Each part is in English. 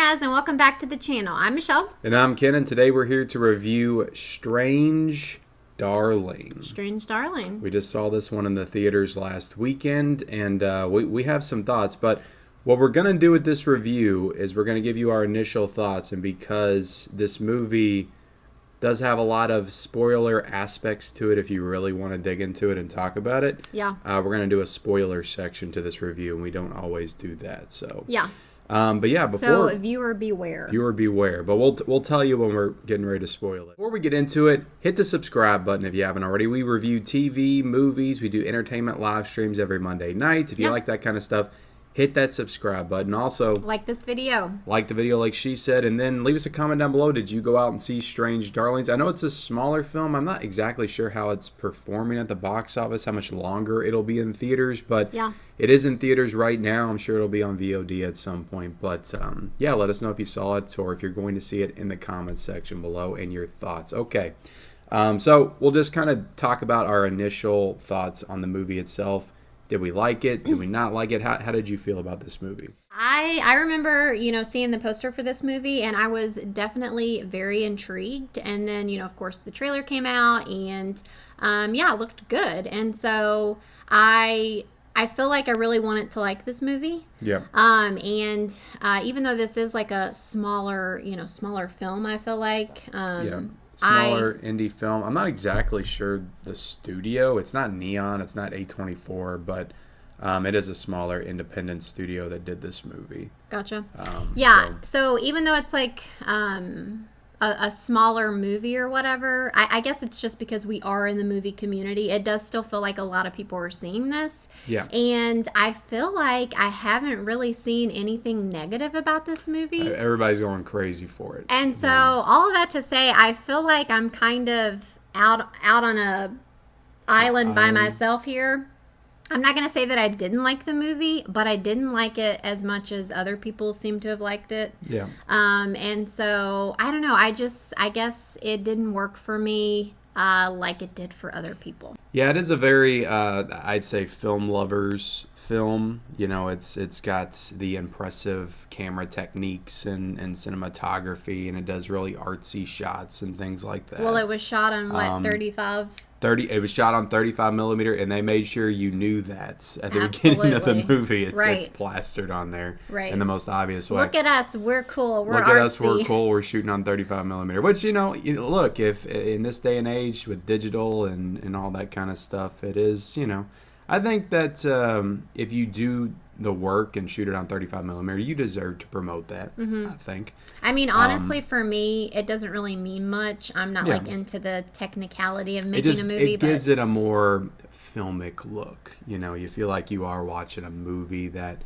guys, and welcome back to the channel. I'm Michelle. And I'm Ken, and today we're here to review Strange Darling. Strange Darling. We just saw this one in the theaters last weekend, and we have some thoughts. But what we're going to do with this review is we're going to give you our initial thoughts. And because this movie does have a lot of spoiler aspects to it, if you really want to dig into it and talk about it, we're going to do a spoiler section to this review, and we don't always do that. So yeah. But yeah, so viewer beware. Viewer beware. But we'll tell you when we're getting ready to spoil it. Before we get into it, hit the subscribe button if you haven't already. We review TV, movies, we do entertainment live streams every Monday night. If you like that kind of stuff, hit that subscribe button. Also, like this video. Like the video like she said, and then leave us a comment down below. Did you go out and see Strange Darlings? I know it's a smaller film. I'm not exactly sure how it's performing at the box office, how much longer it'll be in theaters, but it is in theaters right now. I'm sure it'll be on VOD at some point, but yeah, let us know if you saw it or if you're going to see it in the comments section below and your thoughts. Okay, so we'll just kind of talk about our initial thoughts on the movie itself. Did we like it? Did we not like it? How did you feel about this movie? I remember, seeing the poster for this movie, and I was definitely very intrigued. And then, of course, the trailer came out, and it looked good. And so I feel like I really wanted to like this movie. Yeah. And even though this is like a smaller film, I feel like smaller indie film. I'm not exactly sure the studio. It's not Neon. It's not A24, but it is a smaller independent studio that did this movie. Gotcha. So even though it's like a smaller movie or whatever, I guess it's just because we are in the movie community. It does still feel like a lot of people are seeing this. Yeah. And I feel like I haven't really seen anything negative about this movie. Everybody's going crazy for it. And so all of that to say, I feel like I'm kind of out on a island by myself here. I'm not going to say that I didn't like the movie, but I didn't like it as much as other people seem to have liked it. Yeah. And so, I don't know. I guess it didn't work for me like it did for other people. Yeah, it is a very, I'd say, film lovers film. It's got the impressive camera techniques and cinematography, and it does really artsy shots and things like that. Well, it was shot on, what, 35? It was shot on 35 millimeter, and they made sure you knew that at the beginning of the movie. It's plastered on there in the most obvious way. Look at us, we're cool. We're Look artsy. at us, we're cool. We're shooting on 35 millimeter. Which look, if in this day and age with digital and all that kind of stuff, it is I think that if you do the work and shoot it on 35 millimeter, you deserve to promote that. I think. I mean, honestly, for me, it doesn't really mean much. I'm not like into the technicality of making a movie. It gives it a more filmic look. You feel like you are watching a movie that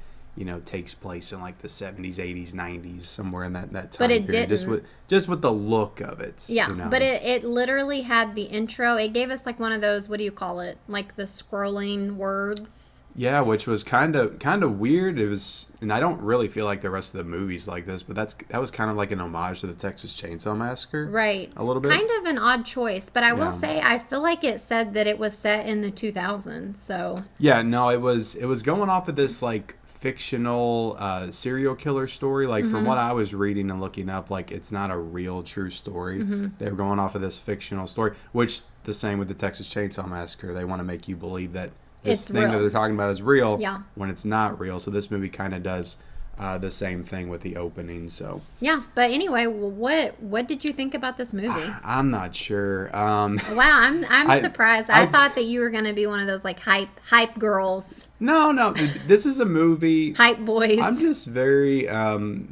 takes place in like the 70s, 80s, 90s, somewhere in that time but it period. Didn't. Just with the look of it. Yeah, but it literally had the intro. It gave us like one of those, what do you call it? Like the scrolling words. Yeah, which was kind of weird. It was, and I don't really feel like the rest of the movies like this, but that was kind of like an homage to the Texas Chainsaw Massacre. Right. A little bit. Kind of an odd choice, but I will say I feel like it said that it was set in the 2000s, so. Yeah, no, it was going off of this like fictional serial killer story. Like from what I was reading and looking up, like it's not a real true story. They were going off of this fictional story, which the same with the Texas Chainsaw Massacre. They want to make you believe that this thing that they're talking about is real when it's not real. So this movie kind of does the same thing with the opening. So yeah, but anyway, what did you think about this movie? I'm not sure. Wow, I'm surprised. I thought that you were going to be one of those like hype girls. No, this is a movie. Hype boys. I'm just very,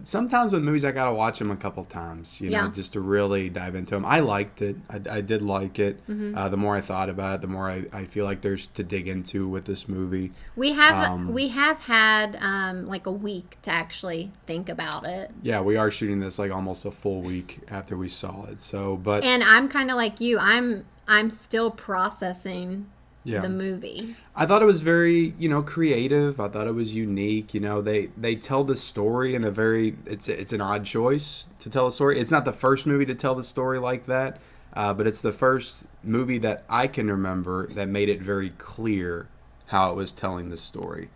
sometimes with movies I gotta watch them a couple times, just to really dive into them. I liked it. I did like it. The more I thought about it, the more I feel like there's to dig into with this movie. We have had like a week to actually think about it. Yeah, we are shooting this like almost a full week after we saw it. So, and I'm kind of like you. I'm still processing the movie. I thought it was very, creative. I thought it was unique. They tell the story in a very, it's an odd choice to tell a story. It's not the first movie to tell the story like that, but it's the first movie that I can remember that made it very clear how it was telling the story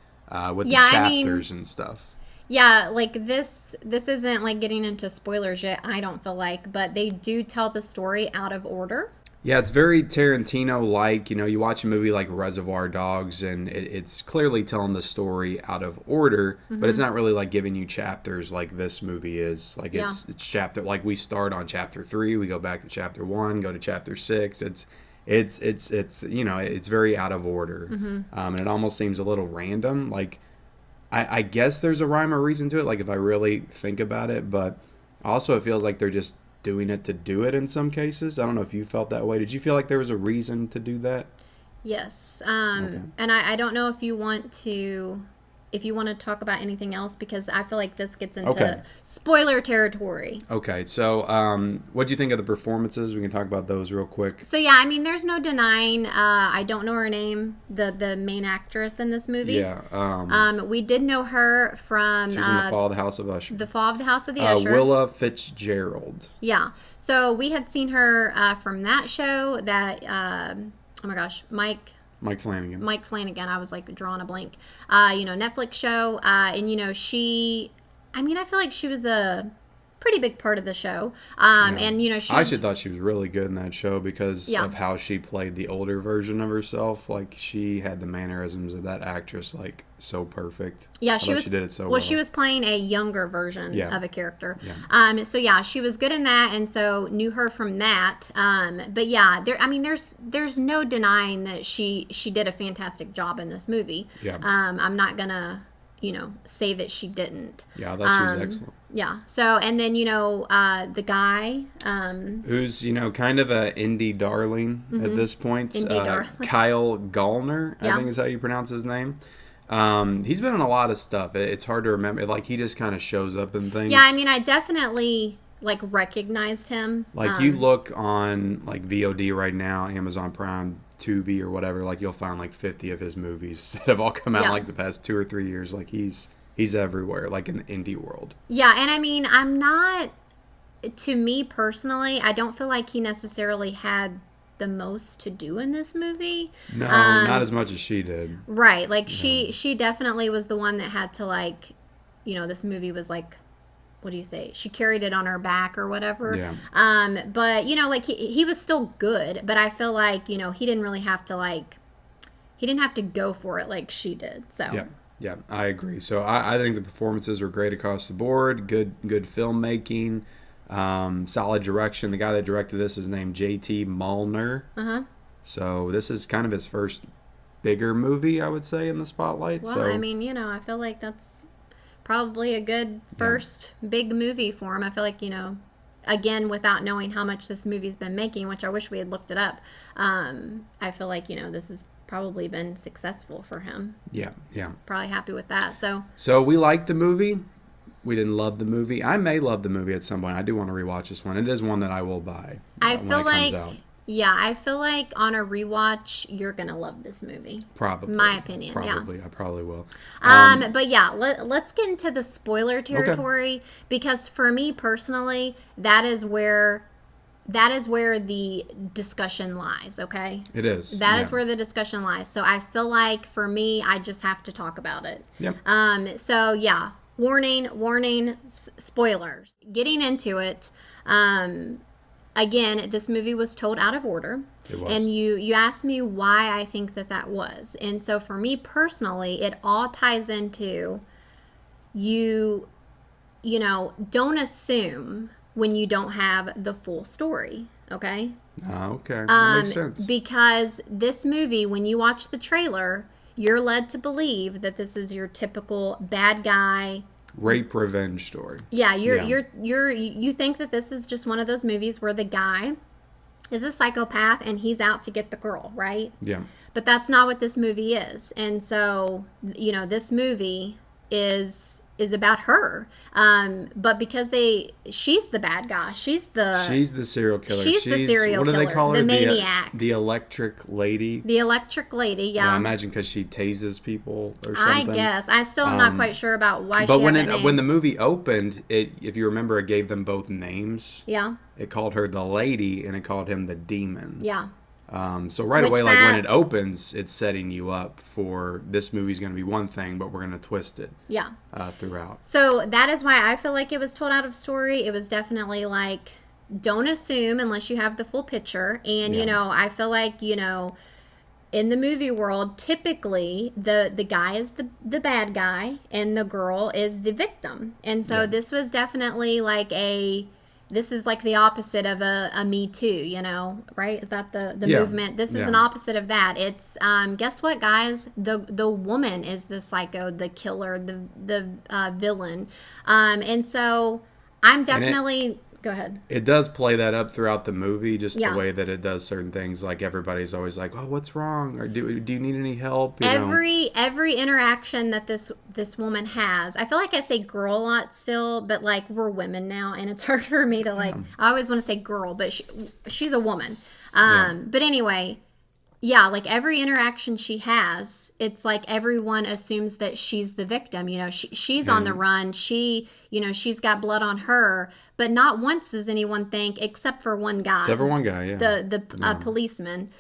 with the chapters and stuff. Yeah, like this isn't like getting into spoilers yet, I don't feel like, but they do tell the story out of order. Yeah, it's very Tarantino-like. You know, you watch a movie like Reservoir Dogs, and it's clearly telling the story out of order, but it's not really like giving you chapters like this movie is. Like Yeah. it's chapter like we start on chapter 3, we go back to chapter 1, go to chapter 6. It's you know it's very out of order, and it almost seems a little random. Like I guess there's a rhyme or reason to it. Like if I really think about it, but also it feels like they're just doing it to do it in some cases. I don't know if you felt that way. Did you feel like there was a reason to do that? Yes. Okay. And I don't know if you want to talk about anything else, because I feel like this gets into Okay. spoiler territory. Okay. So, what do you think of the performances? We can talk about those real quick. So yeah, I mean, there's no denying. I don't know her name, the main actress in this movie. Yeah. We did know her from She's in the Fall of the House of Usher. the Fall of the House of the Usher. Willa Fitzgerald. Yeah. So we had seen her from that show. That oh my gosh, Mike Flanagan. Mike Flanagan. I was like drawing a blank. Netflix show. And she, I mean, I feel like she was a pretty big part of the show. And she. I actually thought she was really good in that show because Yeah. of how she played the older version of herself. Like she had the mannerisms of that actress, like so perfect. Yeah, I she thought was. she did it so well. Well, she was playing a younger version Yeah. of a character. Yeah. So yeah, she was good in that, and so knew her from that. But yeah, there's no denying that she did a fantastic job in this movie. Yeah. I'm not gonna say that she didn't. Yeah, I thought she was excellent. Yeah. So and then the guy. Who's kind of a indie darling at this point. Indie darling. Kyle Gallner, I Yeah. think is how you pronounce his name. He's been in a lot of stuff. It's hard to remember. Like he just kind of shows up in things. Yeah, I mean, I definitely recognized him. Like you look on like VOD right now, Amazon Prime, Tubi or whatever. Like you'll find like 50 of his movies that have all come out Yeah. like the past 2 or 3 years. Like he's everywhere, like in the indie world. Yeah, and I mean, I'm not. To me personally, I don't feel like he necessarily had the most to do in this movie. No, not as much as she did. Right. Like she definitely was the one that had to this movie was like, what do you say? She carried it on her back or whatever. Yeah. But he was still good, but I feel like, he didn't really have to he didn't have to go for it like she did. So Yeah, I agree. So I think the performances were great across the board. Good filmmaking. Solid direction. The guy that directed this is named J.T. Malner. Uh-huh. So this is kind of his first bigger movie, I would say, in the spotlight. Well, so I mean, I feel like that's probably a good first big movie for him. I feel like, again, without knowing how much this movie's been making, which I wish we had looked it up, I feel like, this has probably been successful for him. yeah. Probably happy with that. So we liked the movie. We didn't love the movie. I may love the movie at some point. I do want to rewatch this one. It is one that I will buy. I when feel it like, comes out. yeah, I feel like on a rewatch, you're going to love this movie. Probably. My opinion, Probably. yeah. I probably will. But yeah, let's get into the spoiler territory because for me personally, that is where the discussion lies, okay? It is. That is where the discussion lies. So I feel like for me, I just have to talk about it. Yep. So yeah, warning, spoilers. Getting into it, again, this movie was told out of order. It was. And you asked me why I think that was. And so for me personally, it all ties into you don't assume when you don't have the full story, okay? Okay. That makes sense. Because this movie, when you watch the trailer, you're led to believe that this is your typical bad guy Rape revenge story. Yeah, you think that this is just one of those movies where the guy is a psychopath and he's out to get the girl, right? Yeah. But that's not what this movie is. And so, this movie is about her. But because she's the bad guy. She's the serial killer. She's the serial killer. What do they call her? The maniac. The electric lady. The electric lady, yeah. I imagine because she tases people or something. I guess. I still am not quite sure about why but she had that name. when the movie opened, if you remember, it gave them both names. Yeah. It called her the lady and it called him the demon. Yeah. So right away, like when it opens, it's setting you up for this movie's going to be one thing, but we're going to twist it. Yeah. Throughout. So that is why I feel like it was told out of story. It was definitely like, don't assume unless you have the full picture. And, you know, I feel like, you know, in the movie world, typically the guy is the bad guy and the girl is the victim. And so this was definitely like this is like the opposite of a Me Too, you know, right? Is that the movement? This is an opposite of that. It's, guess what, guys? The woman is the psycho, the killer, the villain. And so I'm definitely... Go ahead. It does play that up throughout the movie, just the way that it does certain things. Like everybody's always like, "Oh, what's wrong?" Or "Do you need any help?" Every interaction that this woman has, I feel like I say girl a lot still, but like we're women now, and it's hard for me to like. I always want to say girl, but she's a woman. But anyway. Yeah, like every interaction she has, it's like everyone assumes that she's the victim. You know, she's on the run. She's got blood on her. But not once does anyone think, except for one guy. Except for one guy, yeah. The policeman.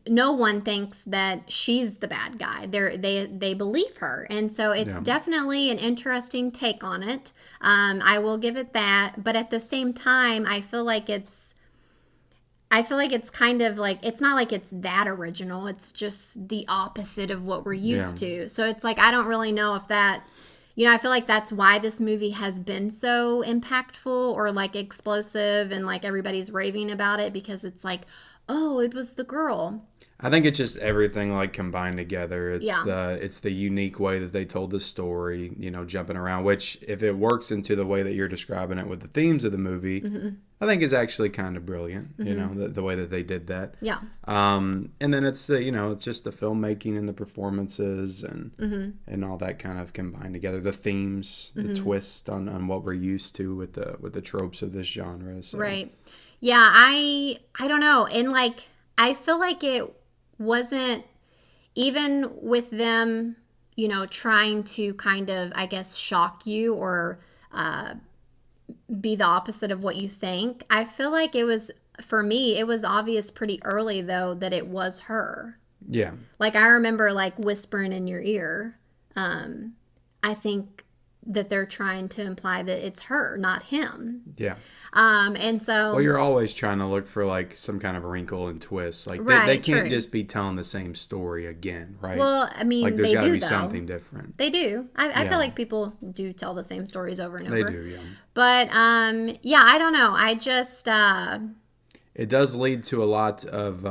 No one thinks that she's the bad guy. They believe her. And so it's definitely an interesting take on it. I will give it that. But at the same time, I feel like it's kind of like, it's not like it's that original. It's just the opposite of what we're used to. So it's like, I don't really know if that, you know, I feel like that's why this movie has been so impactful or like explosive and like everybody's raving about it because it's like, oh, it was the girl. I think it's just everything like combined together. It's the unique way that they told the story, you know, jumping around, which if it works into the way that you're describing it with the themes of the movie, I think is actually kind of brilliant, you know, the way that they did that. Yeah. And then it's it's just the filmmaking and the performances and all that kind of combined together. The themes, the twist on what we're used to with the tropes of this genre. So. Right. Yeah, I don't know. And like I feel like it wasn't, even with them, you know, trying to kind of, I guess, shock you or be the opposite of what you think. I feel like it was, for me, it was obvious pretty early, though, that it was her. Yeah. Like, I remember, like, whispering in your ear. I think that they're trying to imply that it's her, not him. Yeah. And so... Well, you're always trying to look for, like, some kind of wrinkle and twist. Like, they can't just be telling the same story again, right? Well, I mean, like, there's they got to do, be though. something different. They do. I feel like people do tell the same stories over and over. They do, yeah. But, yeah, I don't know. I just... It does lead to a lot of...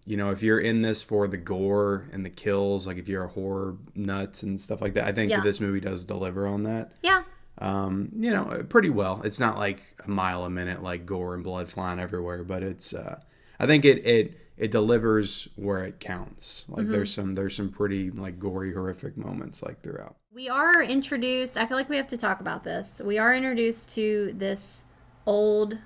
you know, if you're in this for the gore and the kills, like if you're a horror nut and stuff like that, I think that this movie does deliver on that. Yeah. You know, pretty well. It's not like a mile a minute, like gore and blood flying everywhere, but it's, I think it delivers where it counts. Like there's some pretty like gory, horrific moments like throughout. We are introduced, I feel like we have to talk about this. We are introduced to this old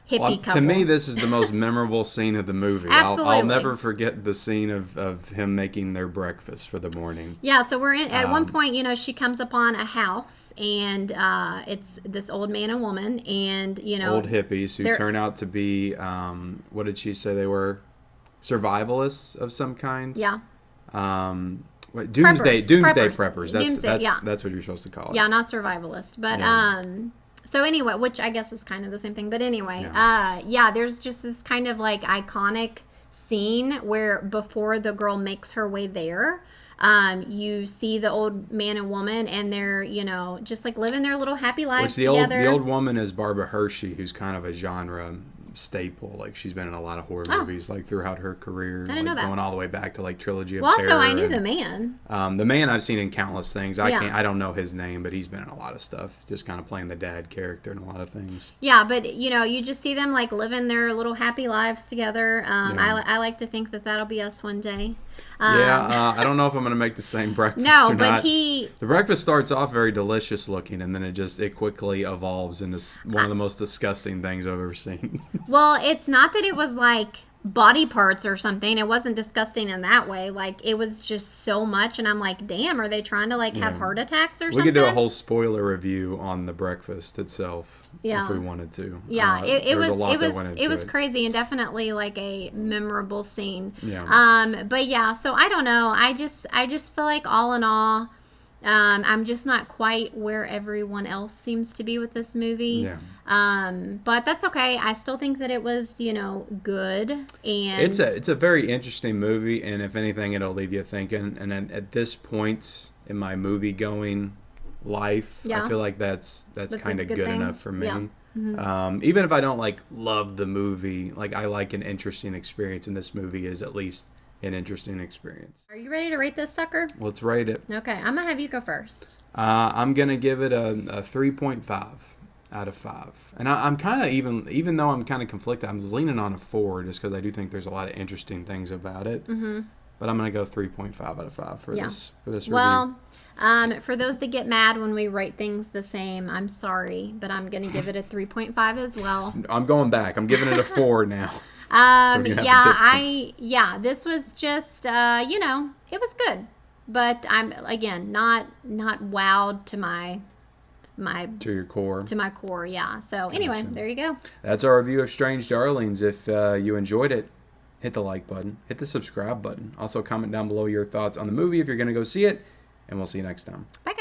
hippie couple. To me, this is the most memorable scene of the movie. Absolutely. I'll never forget the scene of him making their breakfast for the morning. Yeah, so we're at one point, you know, she comes upon a house, and it's this old man and woman, and, you know. Old hippies who turn out to be, what did she say they were? Survivalists of some kind? Yeah. Doomsday preppers. That's what you're supposed to call it. Yeah, not survivalist, but so anyway, which I guess is kind of the same thing, but anyway, there's just this kind of like iconic scene where before the girl makes her way there, you see the old man and woman, and they're, you know, just like living their little happy lives together. The old woman is Barbara Hershey, who's kind of a genre staple. Like, she's been in a lot of horror movies like throughout her career. I didn't know that. Going all the way back to like Trilogy of Terror. Also, I knew the man. The man I've seen in countless things. I don't know his name, but he's been in a lot of stuff. Just kind of playing the dad character in a lot of things. Yeah, but you know, you just see them like living their little happy lives together. I like to think that that'll be us one day. I don't know if I'm going to make the same breakfast or not. The breakfast starts off very delicious looking, and then it quickly evolves into one of the most disgusting things I've ever seen. Well, it's not that it was like body parts or something. It wasn't disgusting in that way. Like, it was just so much, and I'm like, damn, are they trying to like have heart attacks or something? We could do a whole spoiler review on the breakfast itself if we wanted to. Yeah, it was crazy, and definitely like a memorable scene. Yeah. But yeah, so I don't know. I just feel like all in all, I'm just not quite where everyone else seems to be with this movie. Yeah. But that's okay. I still think that it was, good. And it's a very interesting movie, and if anything, it'll leave you thinking. And at this point in my movie going life, I feel like that's kind of good enough for me. Yeah. Mm-hmm. Even if I don't like love the movie, like I like an interesting experience, and this movie is at least an interesting experience. Are you ready to rate this sucker? Let's rate it. Okay, I'm gonna have you go first. I'm gonna give it a 3.5 out of 5, and I'm kind of even though I'm kind of conflicted, I'm just leaning on a 4 just because I do think there's a lot of interesting things about it. Mm-hmm. But I'm gonna go 3.5 out of 5 for this review. Well, for those that get mad when we rate things the same, I'm sorry, but I'm gonna give it a 3.5 as well. I'm going back. I'm giving it a 4 now. This was just, it was good, but I'm again not wowed to my your core. To my core, yeah. So anyway, there you go. That's our review of Strange Darlings. If you enjoyed it, hit the like button, hit the subscribe button. Also, comment down below your thoughts on the movie if you're going to go see it, and we'll see you next time. Bye, guys.